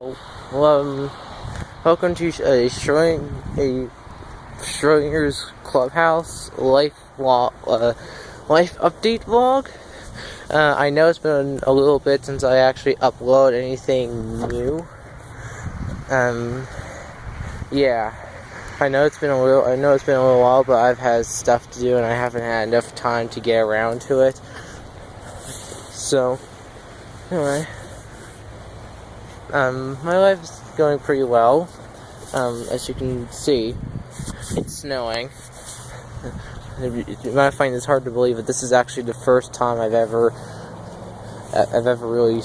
Well, welcome to Schrodinger's Clubhouse life update vlog. I know it's been a little bit since I actually upload anything new. Yeah, I know it's been a little while, but I've had stuff to do and I haven't had enough time to get around to it. So, anyway. My life is going pretty well. As you can see, it's snowing. You might find this hard to believe, but this is actually the first time I've ever really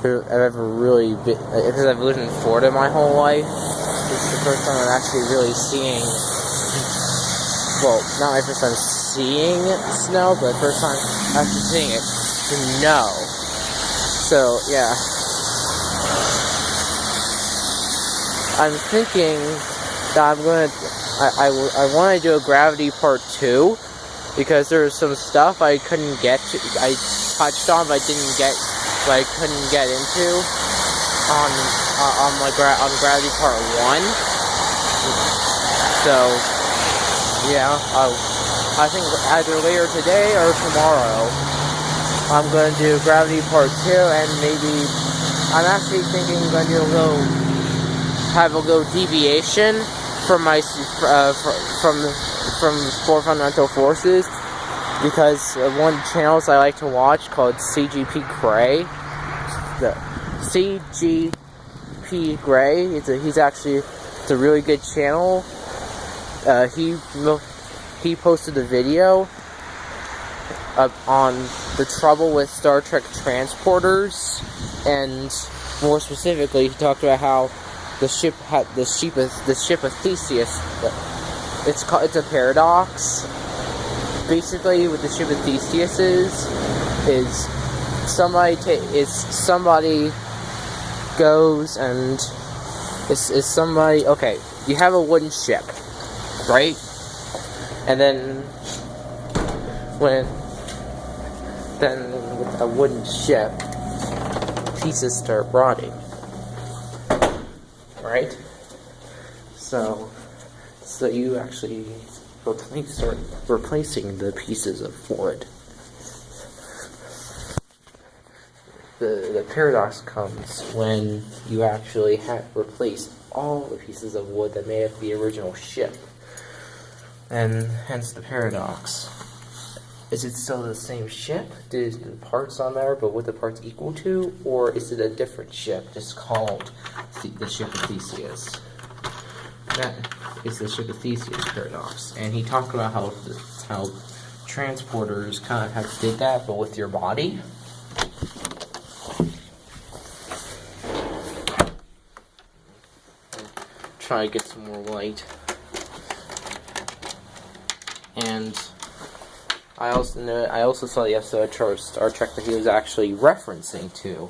been, because I've lived in Florida my whole life. This is the first time I'm actually really seeing, well, not my first time seeing snow, but the first time actually seeing it snow. So, yeah. I'm thinking that I want to do a Gravity Part 2, because there's some stuff I couldn't get to, I touched on, but I couldn't get into on Gravity Part 1. So, yeah, I think either later today or tomorrow, I'm going to do Gravity Part 2, and maybe, I'm actually thinking I'm going to do have a little deviation from my from Four Fundamental Forces, because one channels I like to watch called CGP Grey. The CGP Grey. It's a really good channel. He posted a video on the trouble with Star Trek transporters, and more specifically, he talked about how the ship of Theseus. It's a paradox. Basically, what the ship of Theseus is somebody goes and is somebody. Okay, you have a wooden ship, right? And then with a wooden ship, pieces start rotting. Right? So you actually start replacing the pieces of wood. The paradox comes when you actually replace all the pieces of wood that made up the original ship. And hence the paradox. Is it still the same ship? Did the parts on there, but what the parts equal to? Or is it a different ship, just called the ship of Theseus? That is the ship of Theseus paradox. And he talked about how transporters kind of did that, but with your body. Try to get some more light. And I also saw the episode of Star Trek that he was actually referencing to.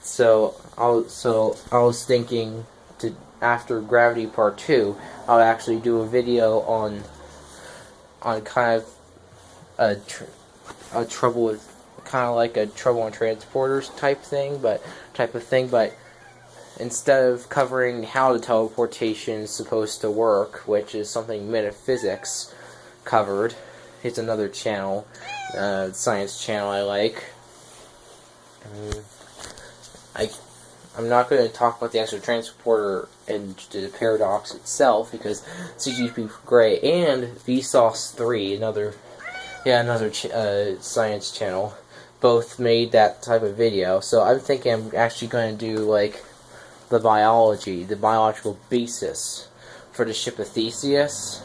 So I was thinking after Gravity Part 2, I'll actually do a video on kind of a trouble with, kind of like a trouble on transporters type of thing, but instead of covering how the teleportation is supposed to work, which is something Metaphysics covered, it's another channel, science channel I like. I'm not going to talk about the actual transporter and the paradox itself, because CGP Grey and Vsauce 3, another science channel, both made that type of video. So I'm thinking I'm actually going to do like the biological basis for the ship of Theseus,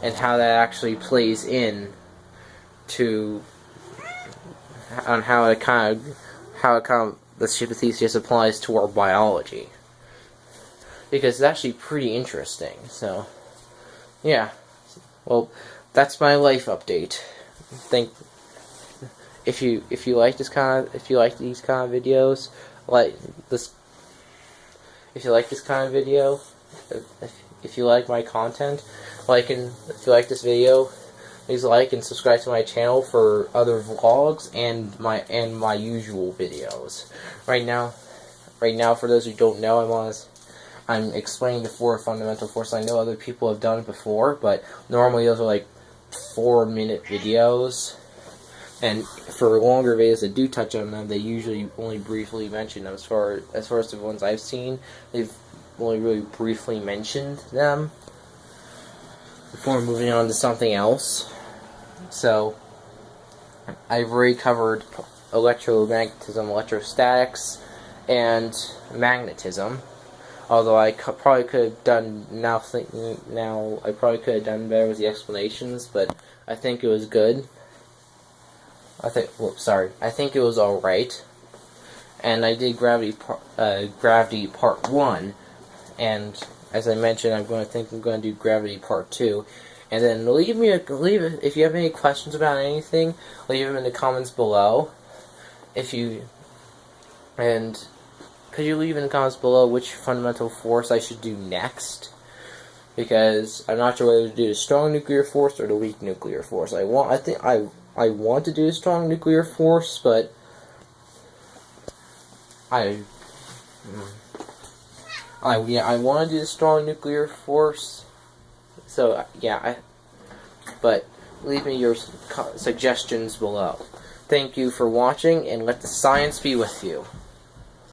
and how that actually plays in to on how it kind of the ship of Theseus applies to our biology, because it's actually pretty interesting. So, yeah. Well, that's my life update. If you like these kind of videos, if you like this kind of video, if you like my content, if you like this video, Please like and subscribe to my channel for other vlogs and my usual videos. Right now, for those who don't know, I'm explaining the 4 fundamental forces. I know other people have done it before, but normally those are like 4-minute videos. And for longer videos that do touch on them, they usually only briefly mention them. As far as the ones I've seen, they've only really briefly mentioned them before moving on to something else. So, I've already covered electromagnetism, electrostatics, and magnetism. Although I probably could have done I probably could have done better with the explanations, but I think it was good. I think it was alright. And I did gravity part 1, and as I mentioned, I'm going to do gravity part 2. And then if you have any questions about anything, leave them in the comments below. Could you leave in the comments below which fundamental force I should do next? Because I'm not sure whether to do the strong nuclear force or the weak nuclear force. I want to do the strong nuclear force, but I want to do the strong nuclear force. So yeah, but leave me your suggestions below. Thank you for watching, and let the science be with you.